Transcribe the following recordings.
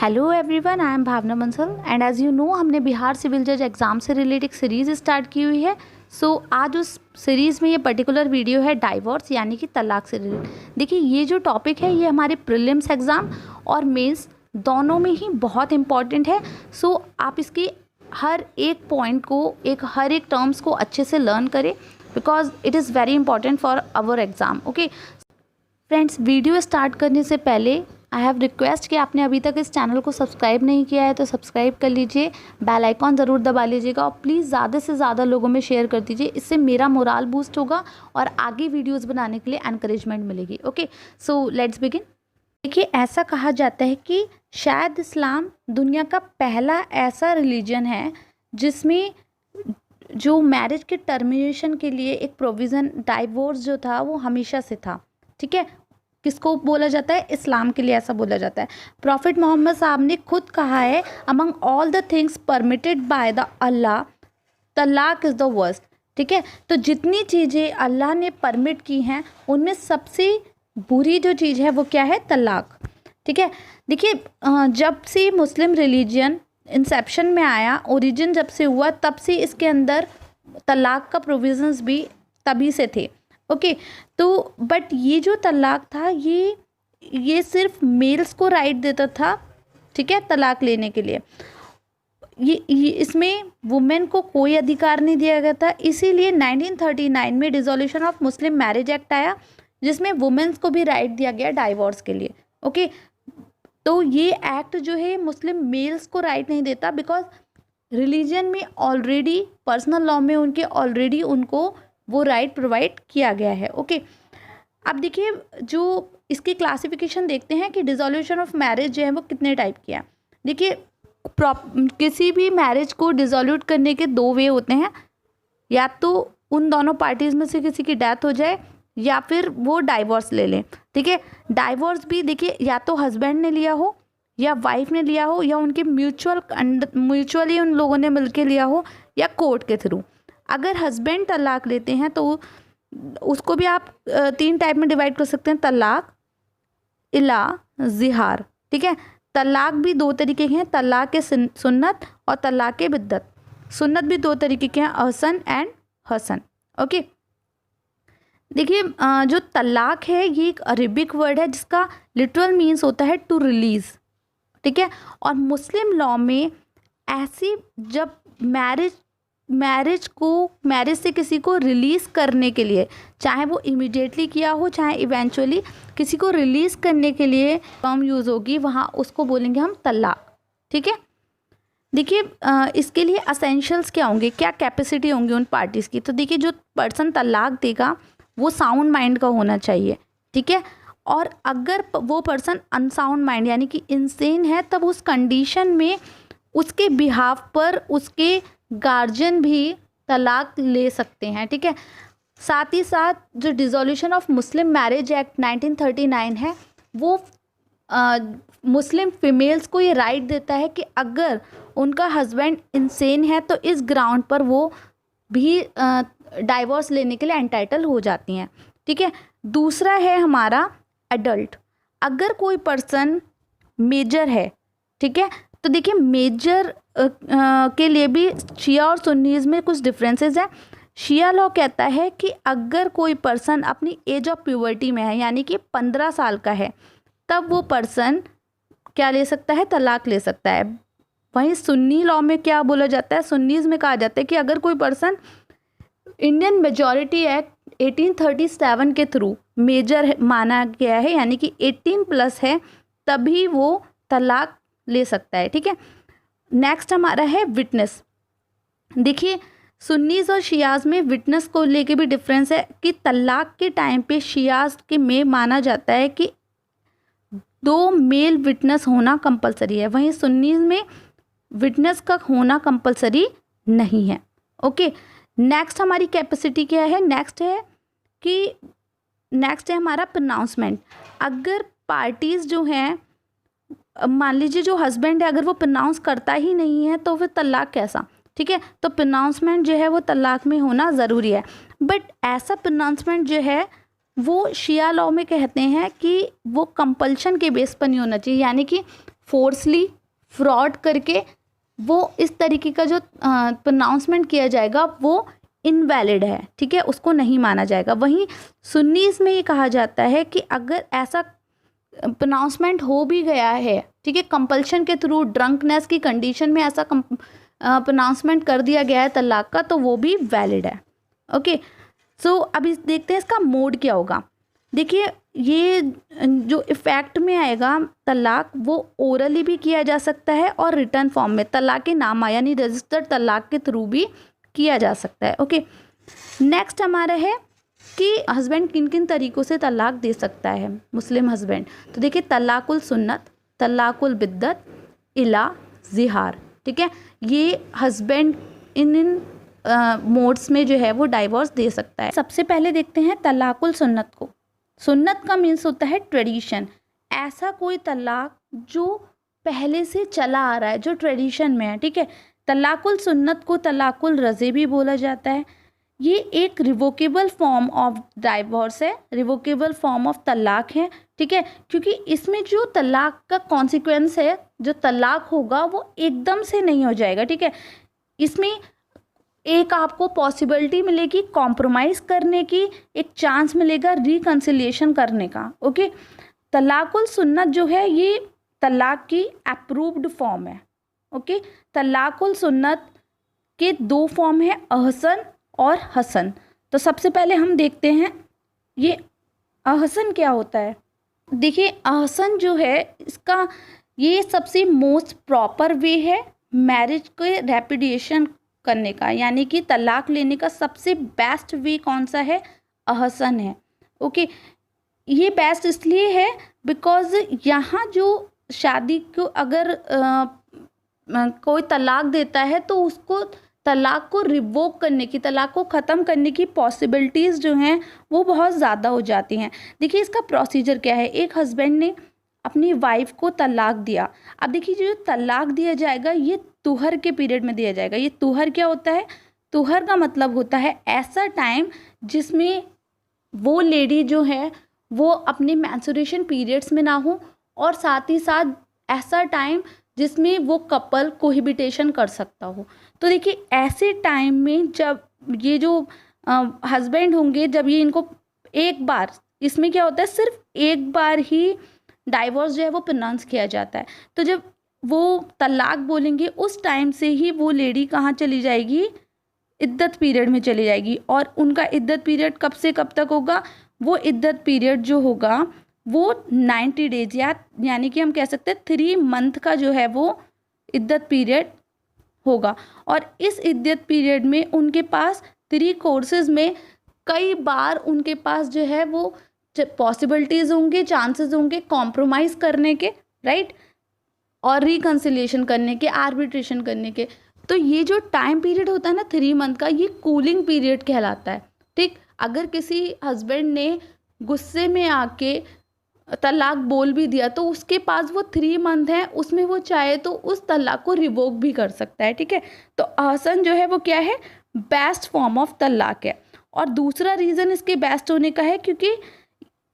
Hello everyone, I am Bhavna Bansal and as you know हमने Bihar civil जज exam से related एक सीरीज़ स्टार्ट की हुई है। आज उस सीरीज़ में ये पर्टिकुलर वीडियो है डाइवोर्स यानी कि तलाक से रिलेटेड। देखिए ये जो टॉपिक है ये हमारे प्रीलिम्स एग्ज़ाम और मेंस दोनों में ही बहुत इम्पॉर्टेंट है। आप इसकी हर एक पॉइंट को हर एक टर्म्स को अच्छे से लर्न करें because it is very important for our exam. Okay friends, video start करने से पहले आई हैव रिक्वेस्ट कि आपने अभी तक इस चैनल को सब्सक्राइब नहीं किया है तो सब्सक्राइब कर लीजिए, बेल आइकॉन ज़रूर दबा लीजिएगा और प्लीज़ ज़्यादा से ज़्यादा लोगों में शेयर कर दीजिए। इससे मेरा मोराल बूस्ट होगा और आगे वीडियोस बनाने के लिए एनकरेजमेंट मिलेगी। Okay so let's begin. देखिए ऐसा कहा जाता है कि शायद इस्लाम दुनिया का पहला ऐसा रिलीजन है जिसमें जो मैरिज के टर्मिनेशन के लिए एक प्रोविज़न डाइवोर्स जो था वो हमेशा से था। ठीक है, किसको बोला जाता है? इस्लाम के लिए ऐसा बोला जाता है। प्रॉफिट मोहम्मद साहब ने खुद कहा है, among all the things permitted by the Allah talaq is the worst. ठीक है, तो जितनी चीज़ें अल्लाह ने परमिट की हैं उनमें सबसे बुरी जो चीज़ है वो क्या है? तलाक। ठीक है, देखिए जब से मुस्लिम रिलीजन इंसेप्शन में आया, ओरिजिन जब से हुआ तब से इसके अंदर तलाक का प्रोविजंस भी तभी से थे। ओके तो बट ये जो तलाक था ये सिर्फ मेल्स को राइट देता था। ठीक है, तलाक लेने के लिए ये इसमें वुमेन को कोई अधिकार नहीं दिया गया था। इसीलिए 1939 में dissolution of Muslim marriage act आया जिसमें वुमेन्स को भी राइट दिया गया डाइवोर्स के लिए। ओके तो ये एक्ट जो है मुस्लिम मेल्स को राइट नहीं देता बिकॉज रिलीजन में ऑलरेडी, पर्सनल लॉ में ऑलरेडी उनको वो राइट प्रोवाइड किया गया है। ओके अब देखिए जो इसकी क्लासिफिकेशन देखते हैं कि डिसोल्यूशन ऑफ मैरिज जो है वो कितने टाइप की है। देखिए किसी भी मैरिज को डिसोल्यूट करने के दो वे होते हैं, या तो उन दोनों पार्टीज़ में से किसी की डेथ हो जाए या फिर वो डाइवोर्स ले लें। ठीक है, डाइवोर्स भी देखिए या तो हस्बैंड ने लिया हो या वाइफ ने लिया हो या उनके म्यूचुअली उन लोगों ने मिलके लिया हो या कोर्ट के थ्रू। अगर हस्बैंड तलाक लेते हैं तो उसको भी आप तीन टाइप में डिवाइड कर सकते हैं, तलाक, इला, जिहार। ठीक है, तलाक भी दो तरीके के हैं, तलाक के सुन्नत और तलाक के बिद्दत। सुन्नत भी दो तरीके के हैं, अहसन एंड हसन। ओके देखिए जो तलाक है ये एक अरेबिक वर्ड है जिसका लिटरल मीन्स होता है टू रिलीज़। ठीक है, और मुस्लिम लॉ में ऐसी जब मैरिज से किसी को रिलीज़ करने के लिए, चाहे वो इमीडिएटली किया हो चाहे इवेंचुअली, किसी को रिलीज़ करने के लिए टर्म यूज़ होगी, वहाँ उसको बोलेंगे हम तलाक। ठीक है, देखिए इसके लिए असेंशियल्स क्या होंगे, क्या कैपेसिटी होंगी उन पार्टीज़ की। तो देखिए जो पर्सन तलाक देगा वो साउंड माइंड का होना चाहिए। ठीक है, और अगर वो पर्सन अनसाउंड माइंड यानी कि इंसेन है तब उस कंडीशन में उसके बिहाफ पर उसके गार्जियन भी तलाक ले सकते हैं। ठीक है, साथ ही साथ जो dissolution of Muslim marriage act 1939 है वो मुस्लिम फीमेल्स को ये राइट देता है कि अगर उनका हस्बैंड इंसेन है तो इस ग्राउंड पर वो भी डाइवोर्स लेने के लिए एंटाइटल हो जाती हैं। ठीक है, दूसरा है हमारा एडल्ट। अगर कोई पर्सन मेजर है, ठीक है, तो देखिए मेजर के लिए भी शिया और सुन्नीज़ में कुछ डिफरेंसेस हैं। शिया लॉ कहता है कि अगर कोई पर्सन अपनी एज ऑफ प्यूबर्टी में है यानी कि 15 साल का है तब वो पर्सन क्या ले सकता है? तलाक ले सकता है। वहीं सुन्नी लॉ में क्या बोला जाता है? सुन्नीज़ में कहा जाता है कि अगर कोई पर्सन इंडियन मेजॉरिटी एक्ट 1837 के थ्रू मेजर माना गया है यानी कि 18 प्लस है तभी वो तलाक ले सकता है। ठीक है, नेक्स्ट हमारा है विटनेस। देखिए सुन्नीज और शियाज में विटनेस को लेके भी डिफरेंस है कि तलाक के टाइम पे शियाज के में माना जाता है कि 2 मेल विटनेस होना कंपलसरी है, वहीं सुन्नीज में विटनेस का होना कंपलसरी नहीं है। ओके नेक्स्ट हमारी कैपेसिटी क्या है? नेक्स्ट है हमारा प्रोनाउंसमेंट। अगर पार्टीज़ जो हैं, मान लीजिए जो हस्बैंड है अगर वो प्रोनाउंस करता ही नहीं है तो फिर तलाक कैसा? ठीक है, तो प्रोनाउंसमेंट जो है वो तलाक में होना ज़रूरी है। बट ऐसा प्रोनाउंसमेंट जो है वो शिया लॉ में कहते हैं कि वो कंपल्शन के बेस पर नहीं होना चाहिए, यानी कि फोर्सली फ्रॉड करके वो इस तरीके का जो प्रोनाउंसमेंट किया जाएगा वो इनवैलिड है, ठीक है, उसको नहीं माना जाएगा। वहीं सुन्नीस में ये कहा जाता है कि अगर ऐसा प्रोनाउंसमेंट हो भी गया है, ठीक है, कंपल्शन के थ्रू ड्रंकनेस की कंडीशन में ऐसा प्रोनाउंसमेंट कर दिया गया है तलाक का, तो वो भी वैलिड है। ओके, सो अभी देखते हैं इसका मोड क्या होगा। देखिए, ये जो इफ़ेक्ट में आएगा तलाक, वो ओरली भी किया जा सकता है और रिटर्न फॉर्म में तलाक के नामा यानी रजिस्टर्ड तलाक के थ्रू भी किया जा सकता है। ओके, नेक्स्ट हमारा है कि हस्बैंड किन किन तरीक़ों से तलाक दे सकता है मुस्लिम हस्बैंड। तो देखिए, तलाकुल सुन्नत, तलाकुल बिद्दत, इला, ज़िहार, ठीक है, ये हस्बैंड इन मोड्स में जो है वो डाइवोर्स दे सकता है। सबसे पहले देखते हैं तलाकुल सुन्नत को। सुन्नत का मीन्स होता है ट्रेडिशन, ऐसा कोई तलाक जो पहले से चला आ रहा है, जो ट्रेडिशन में है, ठीक है। तलाकुल सुन्नत को तलाकुल रज़े भी बोला जाता है। ये एक रिवोकेबल फॉर्म ऑफ डाइवोर्स है, रिवोकेबल फॉर्म ऑफ तलाक है, ठीक है, क्योंकि इसमें जो तलाक का कॉन्सिक्वेंस है, जो तलाक होगा वो एकदम से नहीं हो जाएगा, ठीक है। इसमें एक आपको पॉसिबिलिटी मिलेगी कॉम्प्रोमाइज़ करने की, एक चांस मिलेगा रिकन्सिलिएशन करने का। ओके, तलाकुल सुन्नत जो है ये तलाक की अप्रूव्ड फॉर्म है। ओके, तलाकुल सुन्नत के दो फॉर्म है, अहसन और हसन। तो सबसे पहले हम देखते हैं ये अहसन क्या होता है। देखिए, अहसन जो है इसका ये सबसे मोस्ट प्रॉपर वे है मैरिज के रेपुडिएशन करने का, यानी कि तलाक लेने का सबसे बेस्ट वे कौन सा है, अहसन है। ओके, ये बेस्ट इसलिए है बिकॉज यहाँ जो शादी को अगर कोई तलाक देता है तो उसको तलाक को रिवोक करने की, तलाक को ख़त्म करने की पॉसिबिलिटीज़ जो हैं वो बहुत ज़्यादा हो जाती हैं। देखिए, इसका प्रोसीजर क्या है। एक हस्बैंड ने अपनी वाइफ को तलाक दिया। अब देखिए, जो तलाक दिया जाएगा ये तुहर के पीरियड में दिया जाएगा। ये तुहर क्या होता है, तुहर का मतलब होता है ऐसा टाइम जिसमें वो लेडी जो है वो अपने मेंस्ट्रुएशन पीरियड्स में ना हो, और साथ ही साथ ऐसा टाइम जिसमें वो कपल कोहिबिटेशन कर सकता हो। तो देखिए, ऐसे टाइम में जब ये जो हस्बैंड होंगे, जब ये इनको एक बार, इसमें क्या होता है सिर्फ एक बार ही डाइवोर्स जो है वो प्रोनाउंस किया जाता है। तो जब वो तलाक बोलेंगे उस टाइम से ही वो लेडी कहाँ चली जाएगी, इद्दत पीरियड में चली जाएगी। और उनका इद्दत पीरियड कब से कब तक होगा, वो इद्दत पीरियड जो होगा वो 90 डेज यानी कि हम कह सकते हैं 3 मंथ का जो है वो इद्दत पीरियड होगा। और इस इद्दत पीरियड में उनके पास 3 कोर्सेज में कई बार उनके पास जो है वो पॉसिबिलिटीज़ होंगे, चांसेस होंगे कॉम्प्रोमाइज़ करने के, राइट, और रिकन्सिलिएशन करने के, आर्बिट्रेशन करने के। तो ये जो टाइम पीरियड होता है ना 3 मंथ का, ये कूलिंग पीरियड कहलाता है, ठीक। अगर किसी हस्बैंड ने गुस्से में आके तलाक बोल भी दिया तो उसके पास वो 3 मंथ है, उसमें वो चाहे तो उस तलाक को रिवोक भी कर सकता है, ठीक है। तो अहसन जो है वो क्या है, बेस्ट फॉर्म ऑफ तलाक है। और दूसरा रीज़न इसके बेस्ट होने का है क्योंकि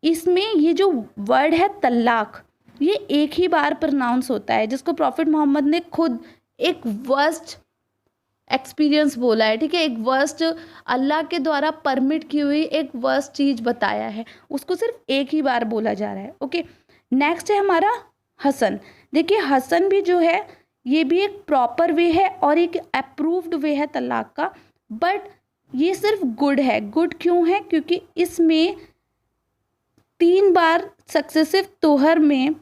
इसमें ये जो वर्ड है तलाक, ये एक ही बार प्रोनाउंस होता है, जिसको प्रॉफिट मोहम्मद ने खुद एक वर्स्ट एक्सपीरियंस बोला है, ठीक है। एक वर्स्ट अल्लाह के द्वारा परमिट की हुई एक वर्स्ट चीज़ बताया है, उसको सिर्फ एक ही बार बोला जा रहा है। ओके, नेक्स्ट है हमारा हसन। देखिए, हसन भी जो है ये भी एक प्रॉपर वे है और एक अप्रूव्ड वे है तलाक का, बट ये सिर्फ गुड है। गुड क्यों है, क्योंकि इसमें 3 बार सक्सेसिव तोहर में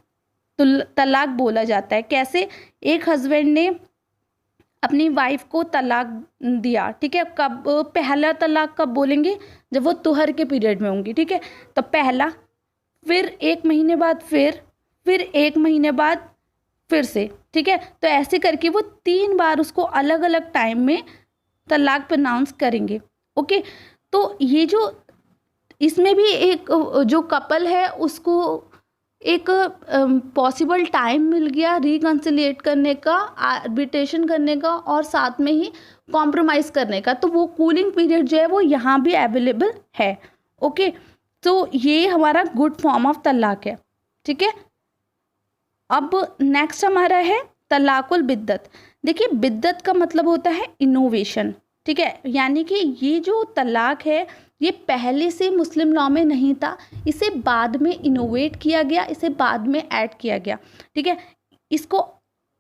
तलाक बोला जाता है। कैसे, एक हस्बैंड ने अपनी वाइफ को तलाक दिया, ठीक है। कब पहला तलाक कब बोलेंगे, जब वो तुहर के पीरियड में होंगी, ठीक है। तो पहला, फिर 1 महीने बाद, फिर 1 महीने बाद फिर से, ठीक है। तो ऐसे करके वो 3 बार उसको अलग अलग टाइम में तलाक प्रोनाउंस करेंगे। ओके, तो ये जो इसमें भी एक जो कपल है उसको एक पॉसिबल टाइम मिल गया रिकन्सिलिएट करने का, आर्बिट्रेशन करने का और साथ में ही कॉम्प्रोमाइज़ करने का। तो वो कूलिंग पीरियड जो है वो यहाँ भी अवेलेबल है। ओके, तो ये हमारा गुड फॉर्म ऑफ तलाक है, ठीक है। अब नेक्स्ट हमारा है तलाकुल बिद्दत। देखिए बिद्दत का मतलब होता है इनोवेशन, ठीक है, यानी कि ये जो तलाक है ये पहले से मुस्लिम लॉ में नहीं था, इसे बाद में इनोवेट किया गया, इसे बाद में ऐड किया गया, ठीक है। इसको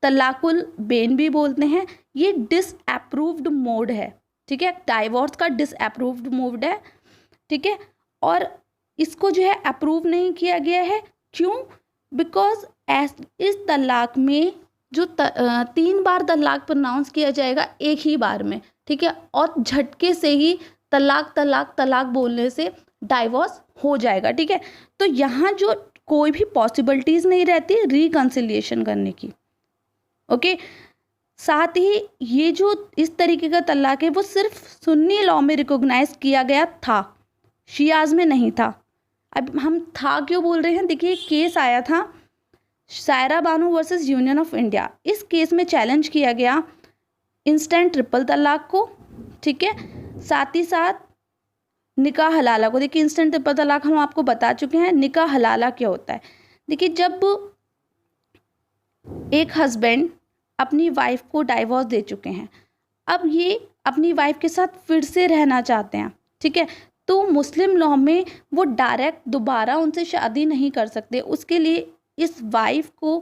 तलाकुल बेन भी बोलते हैं। ये डिसअप्रूव्ड मोड है, ठीक है, डाइवोर्स का डिसअप्रूव्ड मोड है, ठीक है। और इसको जो है अप्रूव नहीं किया गया है, क्यों? बिकॉज इस तलाक में जो 3 बार तलाक प्रोनाउंस किया जाएगा एक ही बार में, ठीक है, और झटके से ही तलाक तलाक तलाक बोलने से डाइवोर्स हो जाएगा, ठीक है। तो यहाँ जो कोई भी पॉसिबिलिटीज़ नहीं रहती रिकन्सिलिएशन करने की, ओके। साथ ही ये जो इस तरीके का तलाक है वो सिर्फ सुन्नी लॉ में रिकॉग्नाइज किया गया था, शियाज में नहीं था। अब हम था क्यों बोल रहे हैं? देखिए केस आया था Saira Bano versus union of India. इस केस में चैलेंज किया गया इंस्टेंट ट्रिपल तलाक को, ठीक है, साथ ही साथ निकाह हलाला को। देखिए इंस्टेंट ट्रिपल तलाक हम आपको बता चुके हैं, निकाह हलाला क्या होता है। देखिए जब एक हस्बैंड अपनी वाइफ को डाइवोर्स दे चुके हैं, अब ये अपनी वाइफ के साथ फिर से रहना चाहते हैं, ठीक है, तो मुस्लिम लॉ में वो डायरेक्ट दोबारा उनसे शादी नहीं कर सकते। उसके लिए इस वाइफ को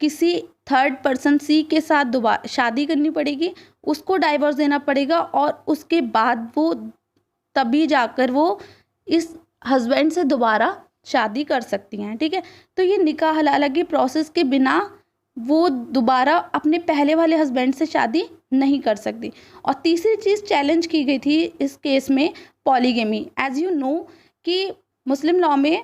किसी थर्ड पर्सन सी के साथ दोबारा शादी करनी पड़ेगी, उसको डाइवोर्स देना पड़ेगा, और उसके बाद वो तभी जाकर वो इस हस्बैंड से दोबारा शादी कर सकती हैं, ठीक है। तो ये निकाह हलाला की प्रोसेस के बिना वो दोबारा अपने पहले वाले हस्बैंड से शादी नहीं कर सकती। और तीसरी चीज़ चैलेंज की गई थी इस केस में पॉलीगेमी। एज यू नो कि मुस्लिम लॉ में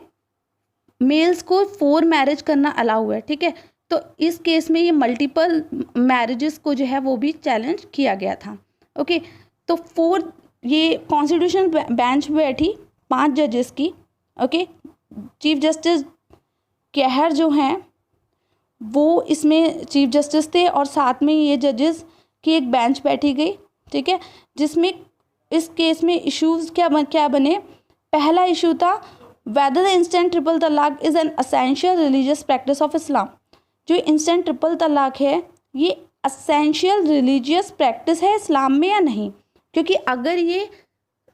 मेल्स को 4 मैरिज करना अलाउ है, ठीक है, तो इस केस में ये मल्टीपल मैरिजेस को जो है वो भी चैलेंज किया गया था, ओके। तो 4 ये कॉन्स्टिट्यूशन बेंच बैठी 5 जजेस की, ओके। चीफ जस्टिस कहर जो हैं वो इसमें चीफ जस्टिस थे, और साथ में ये जजेस की एक बेंच बैठी गई, ठीक है, जिसमें इस केस में इश्यूज़ क्या बने। पहला इशू था whether the instant triple talaq is an essential religious practice of Islam. जो इंस्टेंट ट्रिपल तलाक है ये असेंशियल रिलीजियस प्रैक्टिस है इस्लाम में या नहीं, क्योंकि अगर ये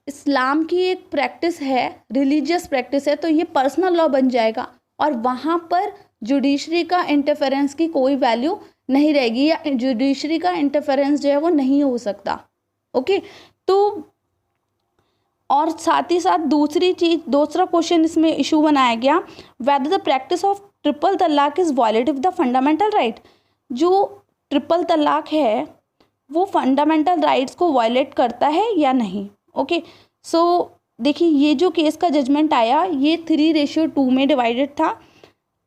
इस्लाम की एक प्रैक्टिस है, रिलीजियस प्रैक्टिस है, तो ये पर्सनल लॉ बन जाएगा, और वहाँ पर जुडिशरी का इंटरफेरेंस की कोई वैल्यू नहीं रहेगी, या जुडिशरी का इंटरफेरेंस जो है वो नहीं हो सकता, ओके। तो और साथ ही साथ दूसरा क्वेश्चन इसमें इशू बनाया गया, whether the practice of triple talaq is violative the fundamental right. जो ट्रिपल तलाक है वो फंडामेंटल राइट्स को वायलेट करता है या नहीं, ओके। सो देखिए ये जो केस का जजमेंट आया ये 3:2 में डिवाइडेड था।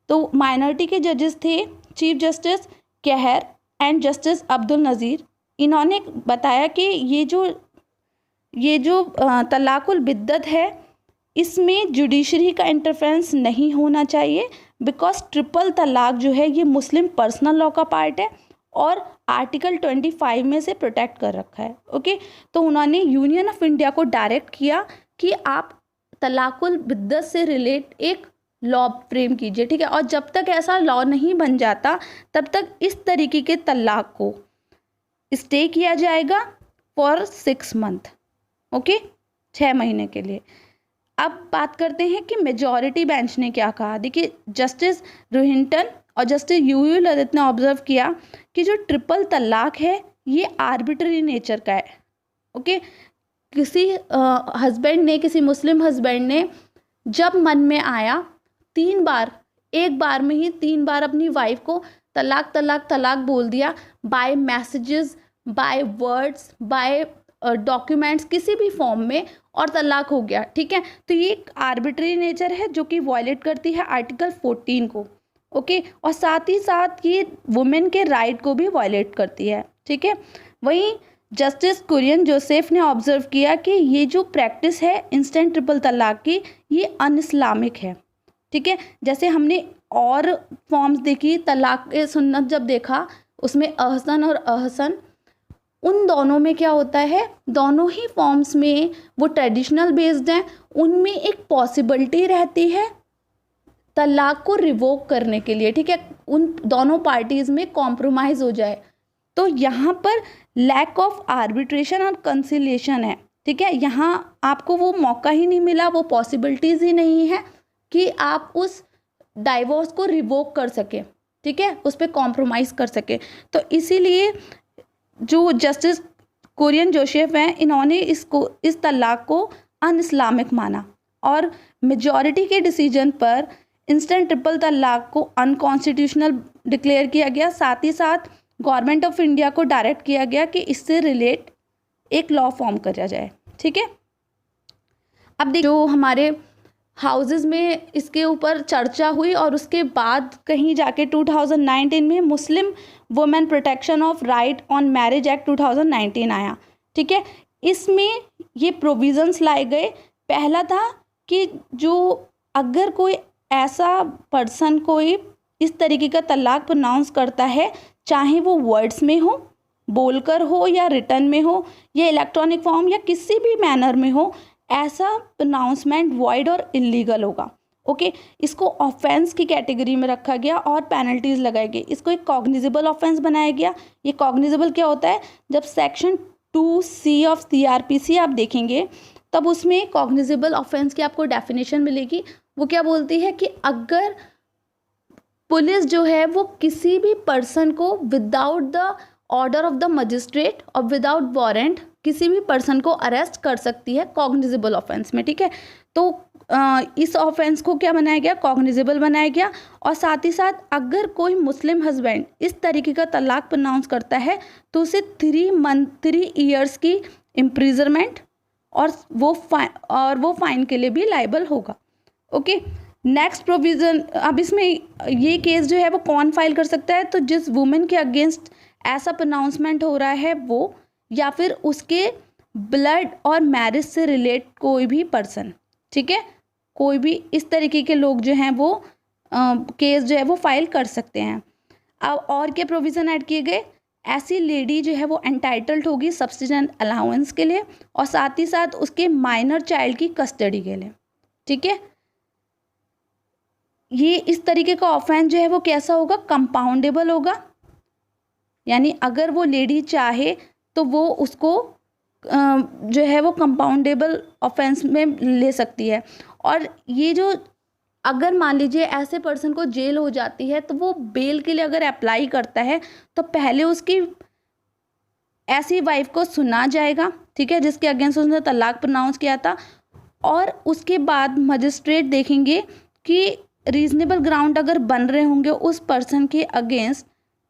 तो माइनॉरिटी के जजेस थे चीफ जस्टिस कहर एंड जस्टिस अब्दुल नज़ीर। इन्होंने बताया कि ये जो तलाकुल बिद्दत है इसमें जुडिशरी का इंटरफेरेंस नहीं होना चाहिए, बिकॉज ट्रिपल तलाक जो है ये मुस्लिम पर्सनल लॉ का पार्ट है और आर्टिकल 25 में से प्रोटेक्ट कर रखा है, ओके। तो उन्होंने यूनियन ऑफ इंडिया को डायरेक्ट किया कि आप तलाकुल बिद्दत से रिलेट एक लॉ फ्रेम कीजिए, ठीक है, और जब तक ऐसा लॉ नहीं बन जाता तब तक इस तरीके के तलाक को स्टे किया जाएगा फॉर 6 मंथ, ओके, 6 महीने के लिए। अब बात करते हैं कि मेजॉरिटी बेंच ने क्या कहा। देखिए जस्टिस रोहिंटन और जस्टिस यूयू ललित ने ऑब्जर्व किया कि जो ट्रिपल तलाक है ये आर्बिट्ररी नेचर का है, ओके। किसी हस्बैंड ने, किसी मुस्लिम हस्बैंड ने जब मन में आया 3 बार, एक बार में ही 3 बार अपनी वाइफ को तलाक तलाक तलाक बोल दिया, by messages, by words, by documents, किसी भी फॉर्म में, और तलाक हो गया, ठीक है। तो ये एक आर्बिट्ररी नेचर है जो कि वायलेट करती है आर्टिकल 14 को, ओके, और साथ ही साथ ये वुमेन के राइट को भी वायलेट करती है, ठीक है। वहीं जस्टिस कुरियन जोसेफ ने ऑब्जर्व किया कि ये जो प्रैक्टिस है इंस्टेंट ट्रिपल तलाक की ये अनइस्लामिक है, ठीक है। जैसे हमने और फॉर्म्स देखी, तलाक सुन्नत जब देखा उसमें अहसन और अहसन, उन दोनों में क्या होता है, दोनों ही फॉर्म्स में वो ट्रेडिशनल बेस्ड हैं, उनमें एक पॉसिबिलिटी रहती है तलाक को रिवोक करने के लिए, ठीक है, उन दोनों पार्टीज़ में कॉम्प्रोमाइज़ हो जाए। तो यहाँ पर लैक ऑफ आर्बिट्रेशन और कंसिलिएशन है, ठीक है, यहाँ आपको वो मौका ही नहीं मिला, वो पॉसिबिलिटीज़ ही नहीं है कि आप उस डाइवोर्स को रिवोक कर सके, ठीक है, उस पर कॉम्प्रोमाइज़ कर सके। तो इसीलिए जो जस्टिस कुरियन जोसेफ हैं, इन्होंने इस तलाक को अनइस्लामिक माना और मेजॉरिटी के डिसीजन पर इंस्टेंट ट्रिपल तलाक को अनकॉन्स्टिट्यूशनल डिक्लेयर किया गया। साथ ही साथ गवर्नमेंट ऑफ इंडिया को डायरेक्ट किया गया कि इससे रिलेट एक लॉ फॉर्म करा जाए, ठीक है। अब देखो जो हमारे हाउसेस में इसके ऊपर चर्चा हुई और उसके बाद कहीं जाके 2019 में Muslim women protection of right on marriage act 2019 आया, ठीक है। इसमें ये प्रोविज़न्स लाए गए। पहला था कि जो अगर कोई ऐसा पर्सन कोई इस तरीके का तलाक प्रोनाउंस करता है, चाहे वो वर्ड्स में हो, बोलकर हो या रिटर्न में हो या इलेक्ट्रॉनिक फॉर्म या किसी भी मैनर में हो, ऐसा प्रोनाउंसमेंट वॉइड और इलीगल होगा, ओके। इसको ऑफेंस की कैटेगरी में रखा गया और पेनल्टीज़ लगाई गई। इसको एक कॉग्निजेबल ऑफेंस बनाया गया। ये कॉग्निजेबल क्या होता है, जब सेक्शन 2C ऑफ CRPC आप देखेंगे तब उसमें कॉग्निजेबल ऑफेंस की आपको डेफिनेशन मिलेगी। वो क्या बोलती है कि अगर पुलिस जो है वो किसी भी पर्सन को without the order of the magistrate और विदाउट वारंट किसी भी पर्सन को अरेस्ट कर सकती है कॉग्निजेबल ऑफेंस में, ठीक है। तो इस ऑफेंस को क्या बनाया गया, कॉग्निजेबल बनाया गया। और साथ ही साथ अगर कोई मुस्लिम हस्बैंड इस तरीके का तलाक प्रोनाउंस करता है तो उसे 3 ईयर्स की इम्प्रिजनमेंट और वो फाइन के लिए भी लायबल होगा, ओके। नेक्स्ट प्रोविज़न, अब इसमें ये केस जो है वो कौन फाइल कर सकता है, तो जिस वुमेन के अगेंस्ट ऐसा प्रोनाउंसमेंट हो रहा है वो, या फिर उसके ब्लड और मैरिज से रिलेट कोई भी पर्सन, ठीक है, कोई भी इस तरीके के लोग जो हैं वो केस जो है वो फाइल कर सकते हैं। अब और क्या प्रोविज़न ऐड किए गए, ऐसी लेडी जो है वो एंटाइटल्ड होगी सब्सिडेंट अलाउंस के लिए और साथ ही साथ उसके माइनर चाइल्ड की कस्टडी के लिए, ठीक है। ये इस तरीके का ऑफेंस जो है वो कैसा होगा, कंपाउंडेबल होगा, यानी अगर वो लेडी चाहे तो वो उसको जो है वो कंपाउंडेबल ऑफेंस में ले सकती है। और ये जो अगर मान लीजिए ऐसे पर्सन को जेल हो जाती है तो वो बेल के लिए अगर अप्लाई करता है तो पहले उसकी ऐसी वाइफ को सुना जाएगा, ठीक है, जिसके अगेंस्ट उसने तलाक प्रोनाउंस किया था, और उसके बाद मजिस्ट्रेट देखेंगे कि रीजनेबल ग्राउंड अगर बन रहे होंगे उस पर्सन के अगेंस्ट,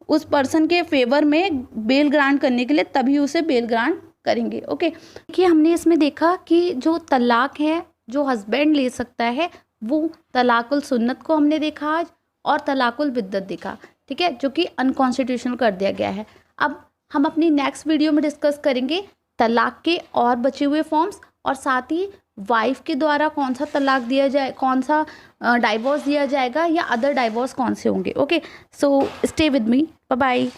उस पर्सन के फेवर में बेल ग्रांट करने के लिए, तभी उसे बेल ग्रांट करेंगे, ओके। देखिए हमने इसमें देखा कि जो तलाक है जो हस्बैंड ले सकता है वो तलाकुल सुन्नत को हमने देखा आज, और तलाकुल बिद्दत देखा, ठीक है, जो कि अनकॉन्स्टिट्यूशनल कर दिया गया है। अब हम अपनी नेक्स्ट वीडियो में डिस्कस करेंगे तलाक के और बचे हुए फॉर्म्स, और साथ ही वाइफ के द्वारा कौन सा तलाक दिया जाए, कौन सा डाइवोर्स दिया जाएगा या अदर डाइवोर्स कौन से होंगे, okay. So stay with me, bye bye.